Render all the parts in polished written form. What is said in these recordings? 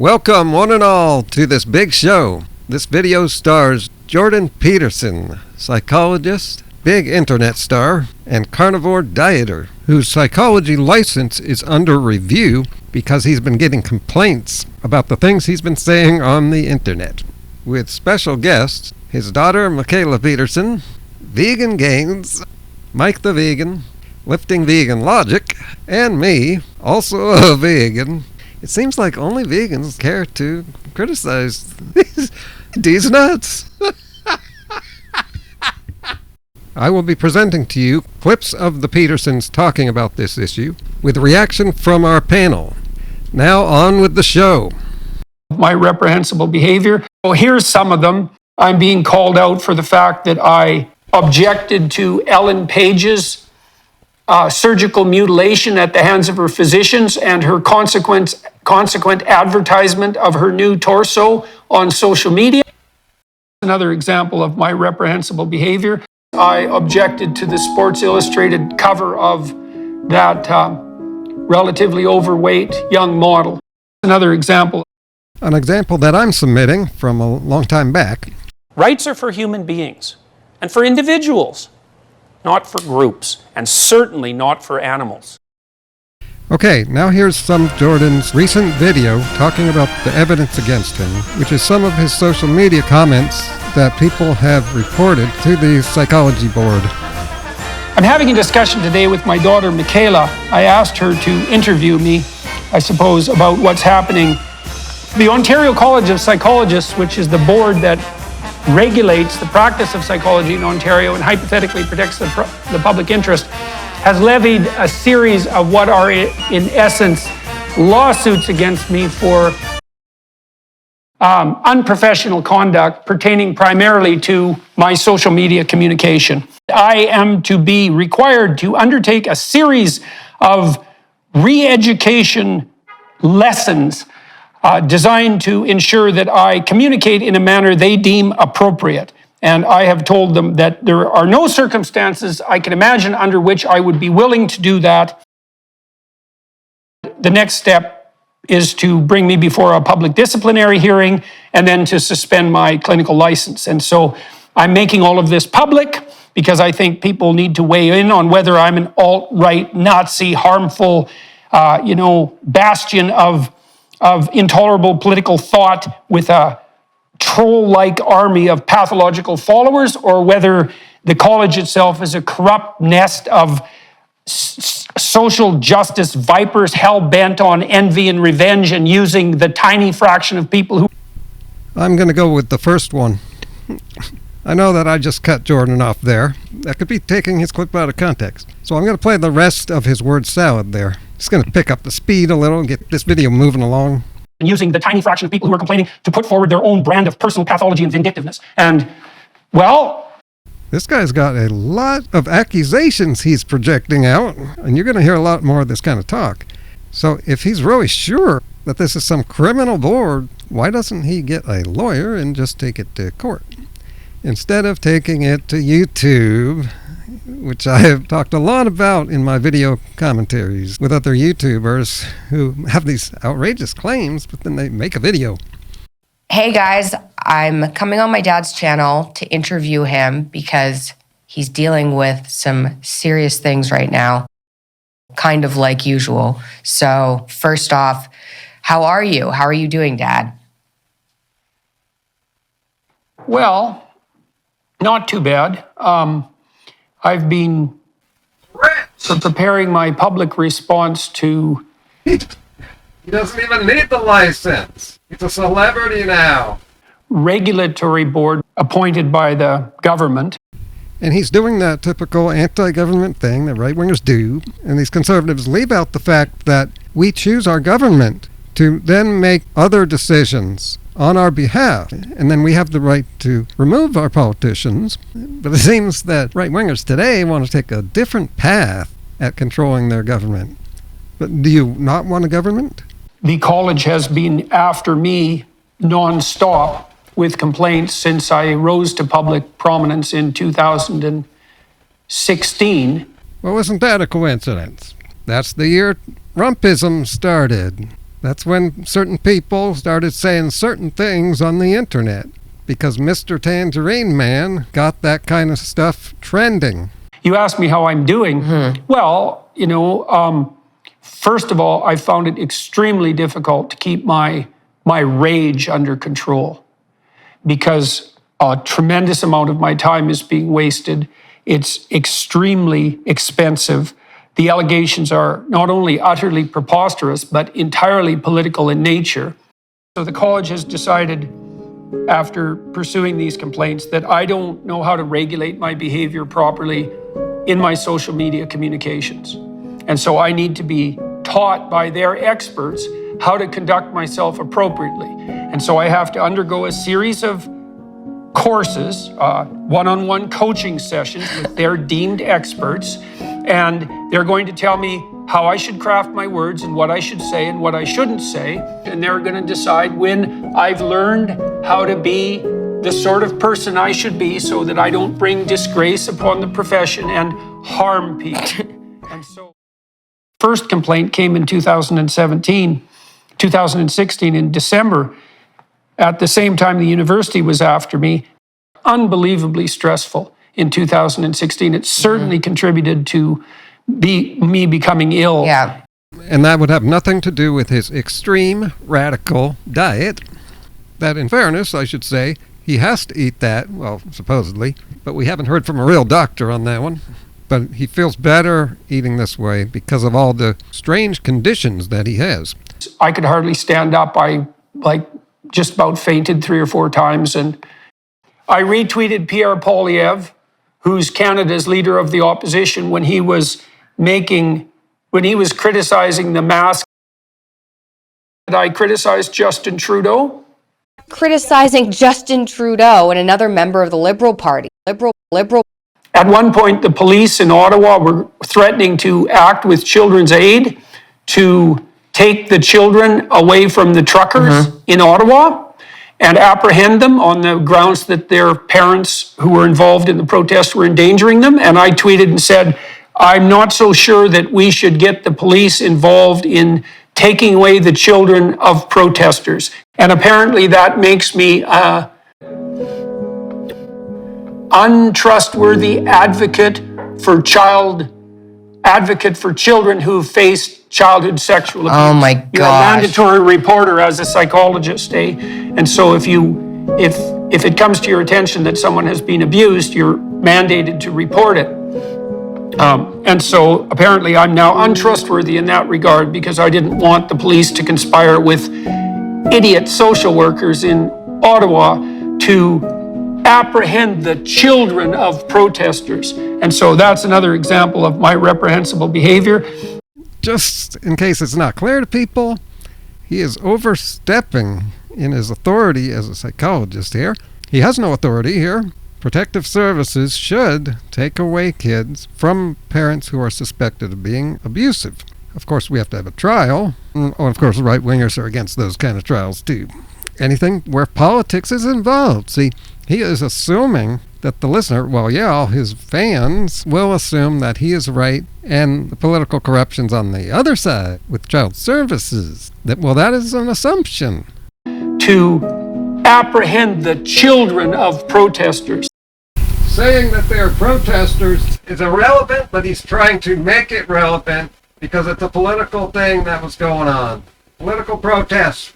Welcome, one and all, to this big show. This video stars Jordan Peterson, psychologist, big internet star, and carnivore dieter, whose psychology license is under review because he's been getting complaints about the things he's been saying on the internet. With special guests, his daughter Mikhaila Peterson, VeganGains, Mike the Vegan, Lifting Vegan Logic, and me, also a vegan. It seems like only vegans care to criticize these nuts. I will be presenting to you clips of the Petersons talking about this issue with reaction from our panel. Now on with the show. My reprehensible behavior. Well, here's some of them. I'm being called out for the fact that I objected to Ellen Page's surgical mutilation at the hands of her physicians and her consequent advertisement of her new torso on social media. Another example of my reprehensible behavior. I objected to the Sports Illustrated cover of that relatively overweight young model. Another example. An example that I'm submitting from a long time back. Rights are for human beings and for individuals, not for groups, and certainly not for animals. Okay, now here's some of Jordan's recent video talking about the evidence against him, which is some of his social media comments that people have reported to the psychology board. I'm having a discussion today with my daughter Mikhaila. I asked her to interview me, I suppose, about what's happening. The Ontario College of Psychologists, which is the board that regulates the practice of psychology in Ontario and hypothetically protects the public interest, has levied a series of what are, in essence, lawsuits against me for unprofessional conduct pertaining primarily to my social media communication. I am to be required to undertake a series of re-education lessons designed to ensure that I communicate in a manner they deem appropriate. And I have told them that there are no circumstances I can imagine under which I would be willing to do that. The next step is to bring me before a public disciplinary hearing and then to suspend my clinical license. And so I'm making all of this public because I think people need to weigh in on whether I'm an alt-right, Nazi, harmful, bastion of intolerable political thought with a troll-like army of pathological followers, or whether the college itself is a corrupt nest of social justice vipers hell-bent on envy and revenge and using the tiny fraction of people who... I'm going to go with the first one. I know that I just cut Jordan off there. That could be taking his clip out of context. So I'm going to play the rest of his word salad there. Just going to pick up the speed a little and get this video moving along. And using the tiny fraction of people who are complaining to put forward their own brand of personal pathology and vindictiveness. And, well... This guy's got a lot of accusations he's projecting out, and you're going to hear a lot more of this kind of talk. So if he's really sure that this is some criminal board, why doesn't he get a lawyer and just take it to court? Instead of taking it to YouTube, which I have talked a lot about in my video commentaries with other YouTubers who have these outrageous claims, but then they make a video. Hey guys, I'm coming on my dad's channel to interview him because he's dealing with some serious things right now, kind of like usual. So first off, how are you? How are you doing, Dad? Well, not too bad. I've been preparing my public response to... He doesn't even need the license. He's a celebrity now. Regulatory board appointed by the government. And he's doing that typical anti-government thing that right-wingers do. And these conservatives leave out the fact that we choose our government to then make other decisions on our behalf. And then we have the right to remove our politicians. But it seems that right-wingers today want to take a different path at controlling their government. But do you not want a government? The college has been after me non-stop with complaints since I rose to public prominence in 2016. Well, isn't that a coincidence? That's the year Trumpism started. That's when certain people started saying certain things on the internet, because Mr. Tangerine Man got that kind of stuff trending. You asked me how I'm doing. Well, first of all, I found it extremely difficult to keep my rage under control, because a tremendous amount of my time is being wasted. It's extremely expensive. The allegations are not only utterly preposterous, but entirely political in nature. So the college has decided, after pursuing these complaints, that I don't know how to regulate my behavior properly in my social media communications. And so I need to be taught by their experts how to conduct myself appropriately. And so I have to undergo a series of courses, one-on-one coaching sessions with their deemed experts, and they're going to tell me how I should craft my words and what I should say and what I shouldn't say. And they're going to decide when I've learned how to be the sort of person I should be, so that I don't bring disgrace upon the profession and harm people. And so, first complaint came in 2016 in December. At the same time, the university was after me. Unbelievably stressful in 2016. It certainly contributed to me becoming ill. Yeah. And that would have nothing to do with his extreme radical diet. That, in fairness, I should say, he has to eat that, well, supposedly, but we haven't heard from a real doctor on that one. But he feels better eating this way because of all the strange conditions that he has. I could hardly stand up. I just about fainted 3 or 4 times. And I retweeted Pierre Poilievre, who's Canada's leader of the opposition, when he was criticizing the mask. Did I criticize Justin Trudeau? Criticizing Justin Trudeau and another member of the Liberal Party. Liberal. At one point, the police in Ottawa were threatening to act with Children's Aid to take the children away from the truckers in Ottawa and apprehend them on the grounds that their parents who were involved in the protest were endangering them. And I tweeted and said, I'm not so sure that we should get the police involved in taking away the children of protesters. And apparently that makes me an untrustworthy advocate for children who faced childhood sexual abuse. Oh my You're a gosh. mandatory reporter as a psychologist, eh? And so if it comes to your attention that someone has been abused, you're mandated to report it. And so apparently I'm now untrustworthy in that regard, because I didn't want the police to conspire with idiot social workers in Ottawa to apprehend the children of protesters. And so that's another example of my reprehensible behavior. Just in case it's not clear to people, he is overstepping in his authority as a psychologist here. He has no authority here. Protective services should take away kids from parents who are suspected of being abusive. Of course, we have to have a trial. Oh, of course, right-wingers are against those kind of trials, too. Anything where politics is involved. See, he is assuming that the listener, well, yeah, all his fans will assume that he is right, and the political corruption's on the other side with child services. That is an assumption. To apprehend the children of protesters. Saying that they're protesters is irrelevant, but he's trying to make it relevant because it's a political thing that was going on. Political protests.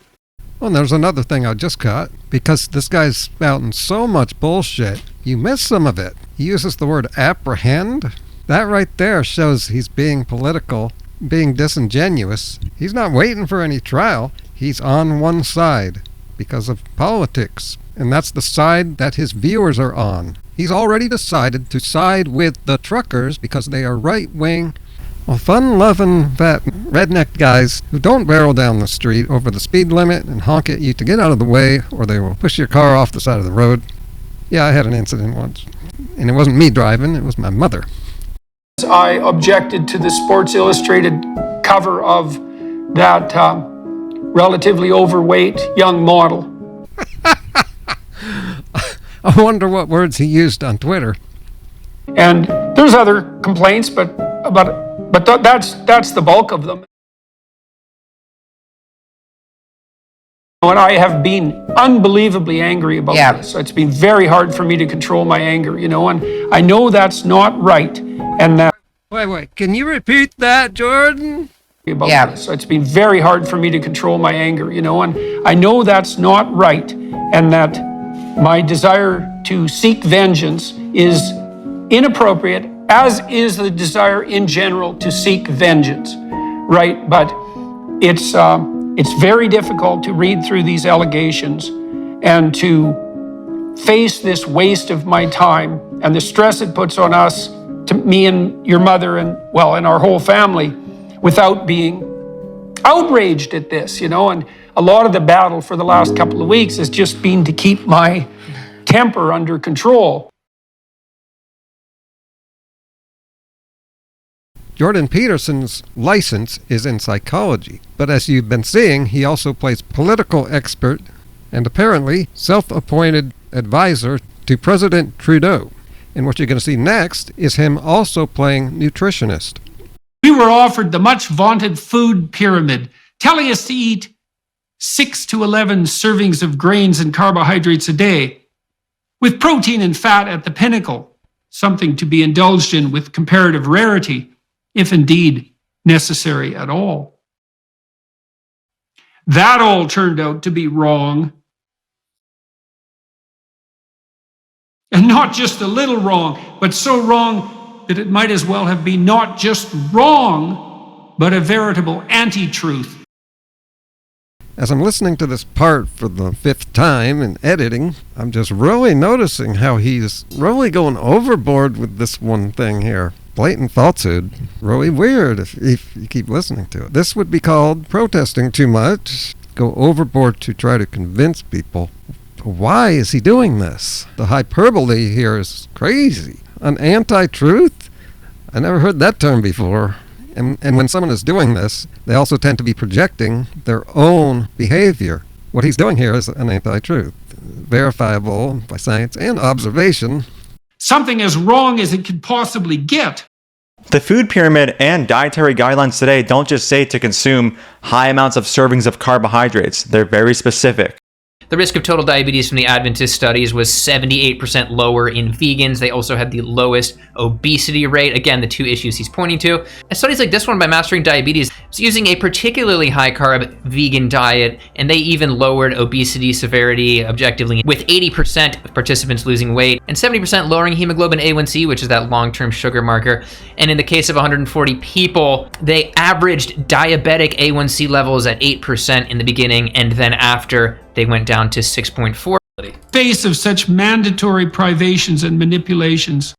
Well, and there's another thing I just caught. Because this guy's spouting so much bullshit, you miss some of it. He uses the word apprehend. That right there shows he's being political, being disingenuous. He's not waiting for any trial. He's on one side because of politics. And that's the side that his viewers are on. He's already decided to side with the truckers because they are right-wing, fun-loving, fat redneck guys who don't barrel down the street over the speed limit and honk at you to get out of the way, or they will push your car off the side of the road. Yeah, I had an incident once. And it wasn't me driving, it was my mother. I objected to the Sports Illustrated cover of that relatively overweight young model. I wonder what words he used on Twitter. And there's other complaints, but that's the bulk of them. And I have been unbelievably angry about this. It's been very hard for me to control my anger, and I know that's not right. And that. Wait, can you repeat that, Jordan? About this. It's been very hard for me to control my anger, and I know that's not right. And that my desire to seek vengeance is inappropriate, as is the desire in general to seek vengeance, right? But it's very difficult to read through these allegations and to face this waste of my time and the stress it puts on us, to me and your mother and our whole family, without being outraged at this, and a lot of the battle for the last couple of weeks has just been to keep my temper under control. Jordan Peterson's license is in psychology, but as you've been seeing, he also plays political expert and apparently self-appointed advisor to President Trudeau. And what you're going to see next is him also playing nutritionist. We were offered the much vaunted food pyramid, telling us to eat 6 to 11 servings of grains and carbohydrates a day, with protein and fat at the pinnacle, something to be indulged in with comparative rarity, if indeed necessary at all. That all turned out to be wrong. And not just a little wrong, but so wrong that it might as well have been not just wrong, but a veritable anti-truth. As I'm listening to this part for the 5th time in editing, I'm just really noticing how he's really going overboard with this one thing here. Blatant falsehood. Really weird if you keep listening to it. This would be called protesting too much. Go overboard to try to convince people. Why is he doing this? The hyperbole here is crazy. An anti-truth? I never heard that term before. And when someone is doing this, they also tend to be projecting their own behavior. What he's doing here is an anti-truth, verifiable by science and observation. Something as wrong as it could possibly get. The food pyramid and dietary guidelines today don't just say to consume high amounts of servings of carbohydrates. They're very specific. The risk of total diabetes from the Adventist studies was 78% lower in vegans. They also had the lowest obesity rate. Again, the two issues he's pointing to. And studies like this one by Mastering Diabetes is using a particularly high-carb vegan diet, and they even lowered obesity severity objectively, with 80% of participants losing weight and 70% lowering hemoglobin A1C, which is that long-term sugar marker. And in the case of 140 people, they averaged diabetic A1C levels at 8% in the beginning, and then after, they went down to 6.4. Face of such mandatory privations and manipulations,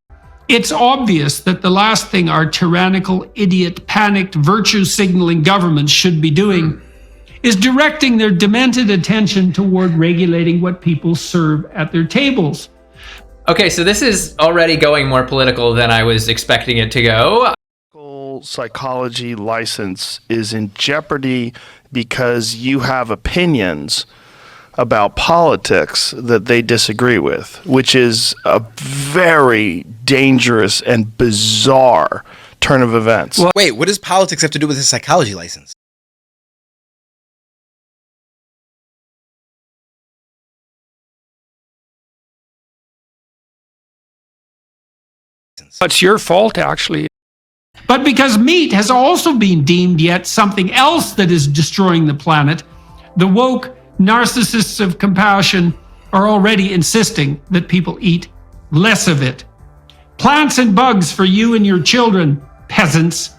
it's obvious that the last thing our tyrannical, idiot, panicked, virtue-signaling governments should be doing is directing their demented attention toward regulating what people serve at their tables. Okay, so this is already going more political than I was expecting it to go. Psychology license is in jeopardy because you have opinions about politics that they disagree with, which is a very dangerous and bizarre turn of events. Well, wait, what does politics have to do with his psychology license? It's your fault, actually. But because meat has also been deemed yet something else that is destroying the planet, the woke narcissists of compassion are already insisting that people eat less of it. Plants and bugs for you and your children, peasants.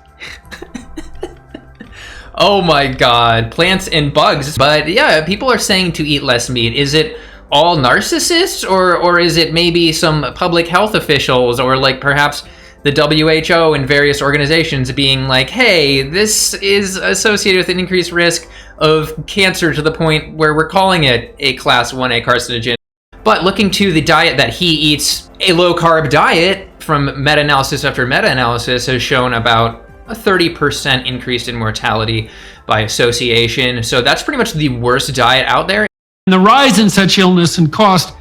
Oh my God, plants and bugs. But yeah, people are saying to eat less meat. Is it all narcissists, or is it maybe some public health officials, or like perhaps the WHO and various organizations being like, hey, this is associated with an increased risk of cancer to the point where we're calling it a class 1A carcinogen. But looking to the diet that he eats, a low-carb diet from meta-analysis after meta-analysis has shown about a 30% increase in mortality by association. So that's pretty much the worst diet out there. And the rise in such illness and cost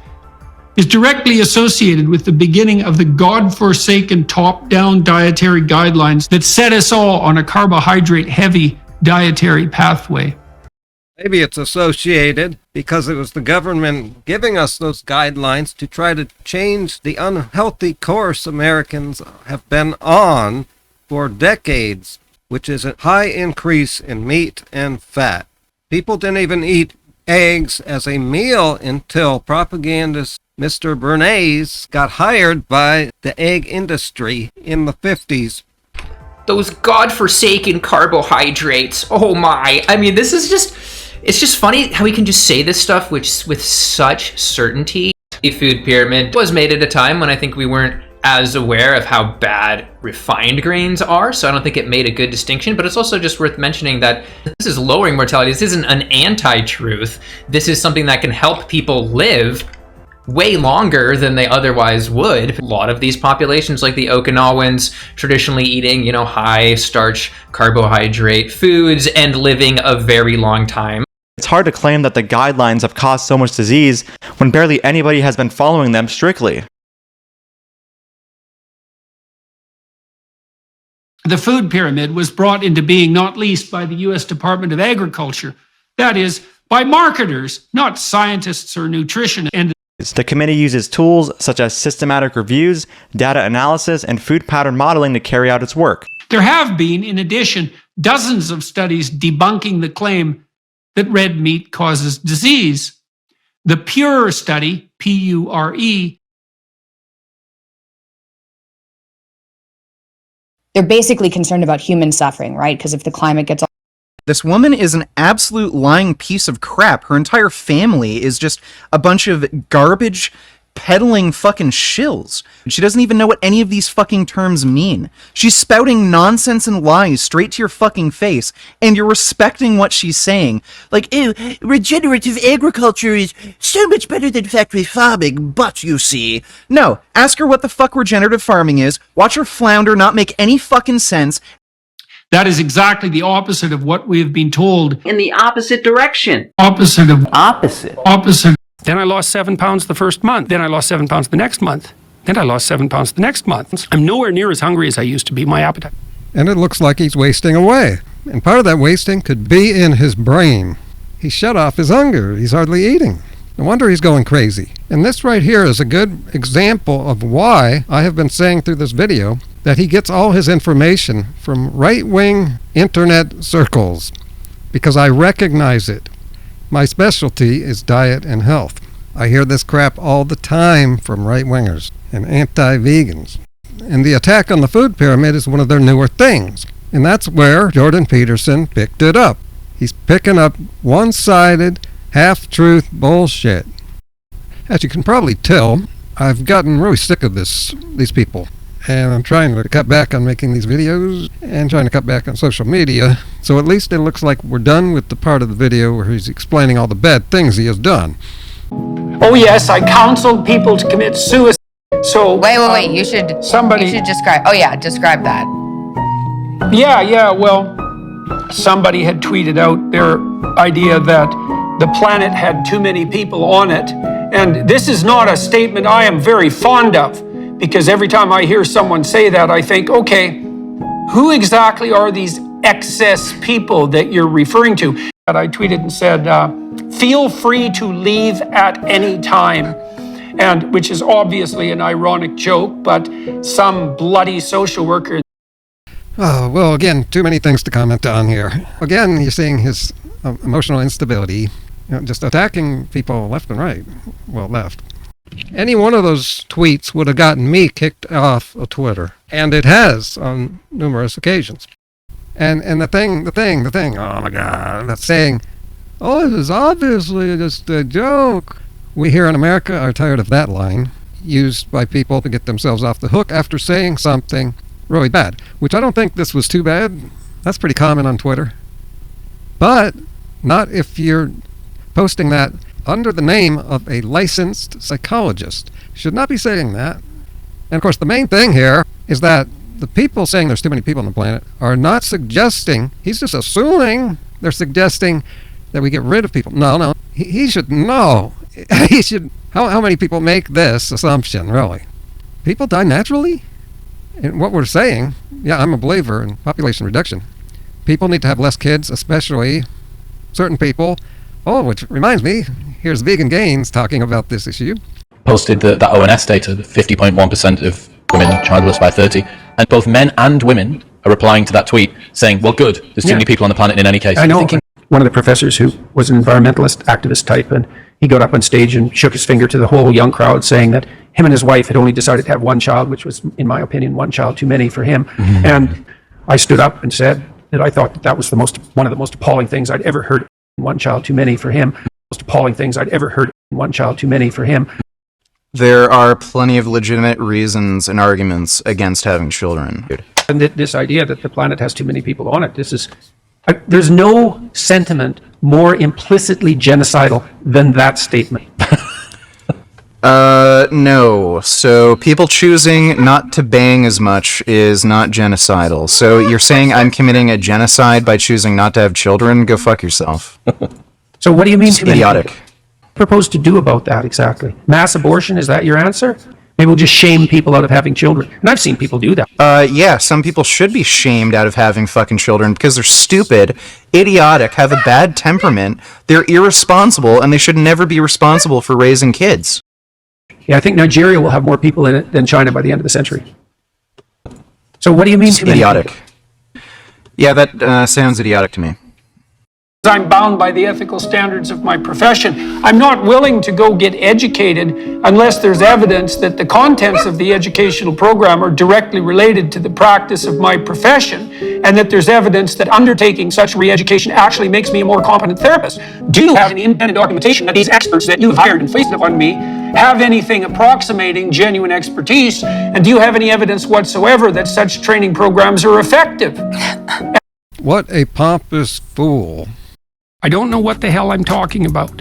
is directly associated with the beginning of the God-forsaken top-down dietary guidelines that set us all on a carbohydrate-heavy dietary pathway. Maybe it's associated because it was the government giving us those guidelines to try to change the unhealthy course Americans have been on for decades, which is a high increase in meat and fat. People didn't even eat eggs as a meal until propagandist Mr. Bernays got hired by the egg industry in the 50s. Those godforsaken carbohydrates. Oh my. I mean, this is just, it's just funny how we can just say this stuff with such certainty. The food pyramid was made at a time when I think we weren't as aware of how bad refined grains are, so I don't think it made a good distinction, but it's also just worth mentioning that this is lowering mortality. This isn't an anti-truth. This is something that can help people live way longer than they otherwise would. A lot of these populations, like the Okinawans, traditionally eating, high starch carbohydrate foods and living a very long time. It's hard to claim that the guidelines have caused so much disease when barely anybody has been following them strictly. The food pyramid was brought into being not least by the U.S. Department of Agriculture. That is, by marketers, not scientists or nutritionists. And the committee uses tools such as systematic reviews, data analysis, and food pattern modeling to carry out its work. there have been, in addition, dozens of studies debunking the claim that red meat causes disease. The PURE study, P-U-R-E, they're basically concerned about human suffering, right? Because if the climate gets... This woman is an absolute lying piece of crap. Her entire family is just a bunch of garbage peddling fucking shills. She doesn't even know what any of these fucking terms mean. She's spouting nonsense and lies straight to your fucking face, and you're respecting what she's saying. Like, ew, regenerative agriculture is so much better than factory farming, but you see... No, ask her what the fuck regenerative farming is, watch her flounder not make any fucking sense. that is exactly the opposite of what we have been told. In the opposite direction. Opposite. Opposite. Then I lost 7 pounds the first month. Then I lost 7 pounds the next month. Then I lost 7 pounds the next month. I'm nowhere near as hungry as I used to be. My appetite. And it looks like he's wasting away. And part of that wasting could be in his brain. He shut off his hunger. He's hardly eating. No wonder he's going crazy. And this right here is a good example of why I have been saying through this video that he gets all his information from right-wing internet circles, because I recognize it. My specialty is diet and health. I hear this crap all the time from right-wingers and anti-vegans. And the attack on the food pyramid is one of their newer things. And that's where Jordan Peterson picked it up. He's picking up one-sided, half-truth bullshit. As you can probably tell, I've gotten really sick of these people. And I'm trying to cut back on making these videos and trying to cut back on social media. So at least it looks like we're done with the part of the video where he's explaining all the bad things he has done. Oh yes, I counseled people to commit suicide. So Wait. You should describe. Oh yeah, describe that. Yeah. Well, somebody had tweeted out their idea that the planet had too many people on it. And this is not a statement I am very fond of, because every time I hear someone say that, I think, okay, who exactly are these excess people that you're referring to? And I tweeted and said, feel free to leave at any time. And which is obviously an ironic joke, but some bloody social worker. Oh, well, again, too many things to comment on here. Again, you're seeing his emotional instability, just attacking people left and right. Well, left. Any one of those tweets would have gotten me kicked off of Twitter. And it has on numerous occasions. And the thing, oh my God, that's saying, oh, this is obviously just a joke. We here in America are tired of that line, used by people to get themselves off the hook after saying something really bad, which I don't think this was too bad. That's pretty common on Twitter. But not if you're posting that under the name of a licensed psychologist. Should not be saying that. And of course, the main thing here is that the people saying there's too many people on the planet are not suggesting, he's just assuming they're suggesting that we get rid of people. No. He should know. He should. How many people make this assumption, really? People die naturally? And what we're saying, yeah, I'm a believer in population reduction. People need to have less kids, especially certain people. Oh, which reminds me, here's VeganGains talking about this issue. Posted that ONS data, that 50.1% of women childless by 30, and both men and women are replying to that tweet saying, well, good, there's too many people on the planet in any case. I know. One of the professors who was an environmentalist activist type, and he got up on stage and shook his finger to the whole young crowd saying that him and his wife had only decided to have one child, which was, in my opinion, one child too many for him. And I stood up and said that I thought that was one of the most appalling things I'd ever heard. One child too many for him. Most appalling things I'd ever heard. One child too many for him. There are plenty of legitimate reasons and arguments against having children. And this idea that the planet has too many people on it, there's no sentiment more implicitly genocidal than that statement. No. So people choosing not to bang as much is not genocidal. So you're saying I'm committing a genocide by choosing not to have children? Go fuck yourself. So what do you mean? It's idiotic. Propose to do about that exactly? Mass abortion, is that your answer? Maybe we'll just shame people out of having children. And I've seen people do that. Yeah, some people should be shamed out of having fucking children because they're stupid, idiotic, have a bad temperament, they're irresponsible, and they should never be responsible for raising kids. Yeah, I think Nigeria will have more people in it than China by the end of the century. So what do you mean? It's idiotic. Yeah, that sounds idiotic to me. I'm bound by the ethical standards of my profession. I'm not willing to go get educated unless there's evidence that the contents of the educational program are directly related to the practice of my profession, and that there's evidence that undertaking such re-education actually makes me a more competent therapist. Do you have any independent documentation that these experts that you've hired and placed upon me have anything approximating genuine expertise? And do you have any evidence whatsoever that such training programs are effective? What a pompous fool. I don't know what the hell I'm talking about.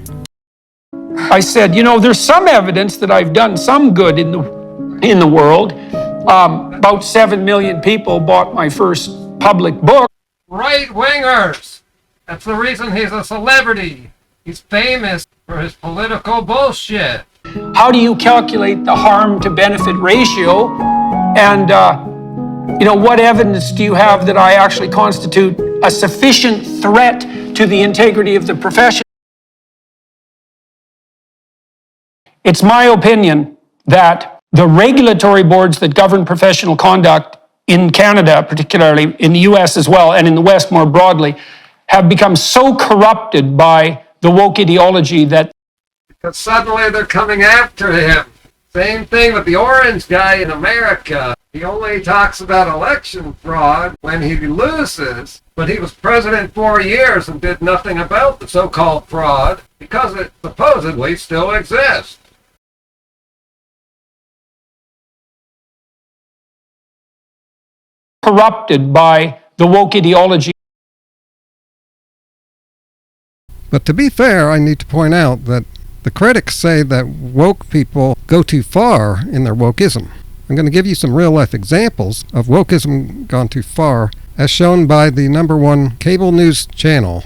I said, there's some evidence that I've done some good in the world. About 7 million people bought my first public book. Right-wingers! That's the reason he's a celebrity. He's famous for his political bullshit. How do you calculate the harm to benefit ratio? And, what evidence do you have that I actually constitute a sufficient threat to the integrity of the profession? It's my opinion that the regulatory boards that govern professional conduct in Canada, particularly in the US as well, and in the West more broadly, have become so corrupted by the woke ideology that Because suddenly they're coming after him. Same thing with the orange guy in America. He only talks about election fraud when he loses, but he was president 4 years and did nothing about the so-called fraud because it supposedly still exists. corrupted by the woke ideology. But to be fair, I need to point out that the critics say that woke people go too far in their wokeism. I'm going to give you some real-life examples of wokeism gone too far, as shown by the #1 cable news channel.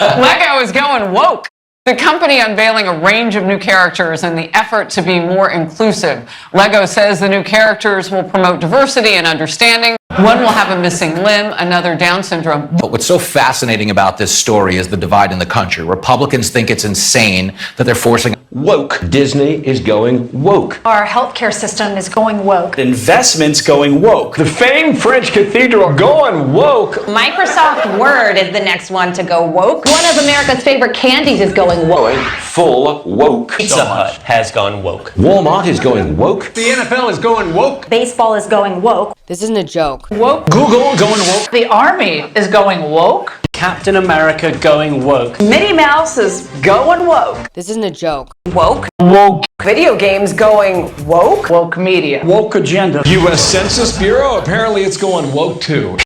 Lego is going woke. The company unveiling a range of new characters in the effort to be more inclusive. Lego says the new characters will promote diversity and understanding. One will have a missing limb, another Down syndrome. But what's so fascinating about this story is the divide in the country. Republicans think it's insane that they're forcing woke. Disney is going woke. Our healthcare system is going woke. Investments going woke. The famed French cathedral going woke. Microsoft Word is the next one to go woke. One of America's favorite candies is going woke. Going full woke. Pizza Hut has gone woke. Walmart is going woke. The NFL is going woke. Baseball is going woke. This isn't a joke. Woke. Google going woke. The Army is going woke. Captain America going woke. Minnie Mouse is going woke. This isn't a joke. Woke. Woke. Video games going woke. Woke media. Woke agenda. U.S. Census Bureau, apparently it's going woke too.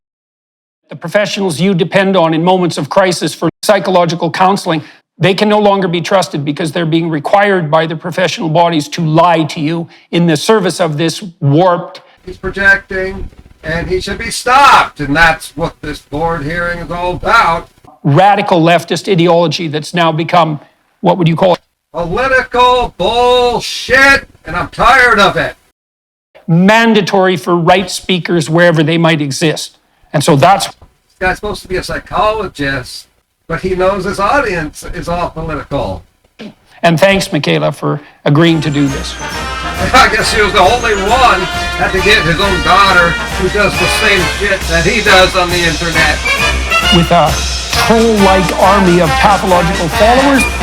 The professionals you depend on in moments of crisis for psychological counseling, they can no longer be trusted because they're being required by the professional bodies to lie to you in the service of this warped. He's projecting, and he should be stopped, and that's what this board hearing is all about. Radical leftist ideology that's now become, what would you call it? Political bullshit, and I'm tired of it. Mandatory for right speakers wherever they might exist. And so that's... This guy's supposed to be a psychologist, but he knows his audience is all political. And thanks, Mikhaila, for agreeing to do this. I guess she was the only one had to get his own daughter who does the same shit that he does on the internet. With a troll-like army of pathological followers.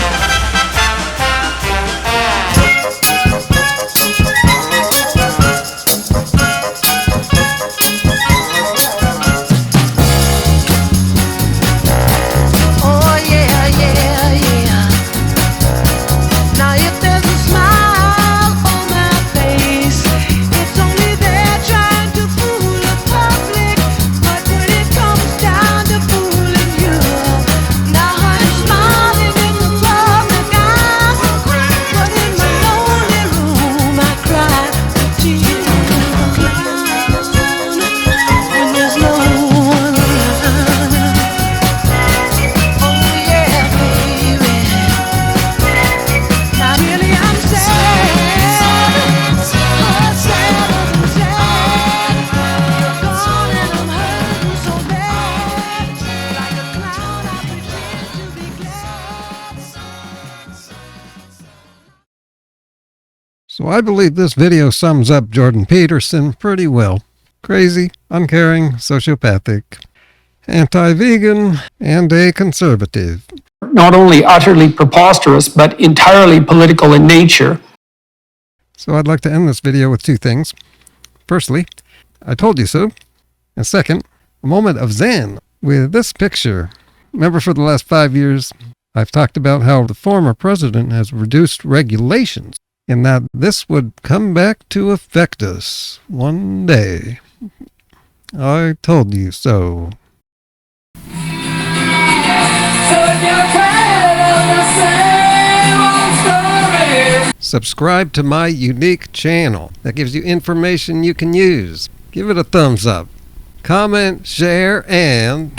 So I believe this video sums up Jordan Peterson pretty well. Crazy, uncaring, sociopathic, anti-vegan, and a conservative. Not only utterly preposterous, but entirely political in nature. So I'd like to end this video with two things. Firstly, I told you so. And second, a moment of zen with this picture. Remember, for the last 5 years, I've talked about how the former president has reduced regulations and that this would come back to affect us one day. I told you so. Subscribe to my unique channel that gives you information you can use. Give it a thumbs up. Comment, share, and...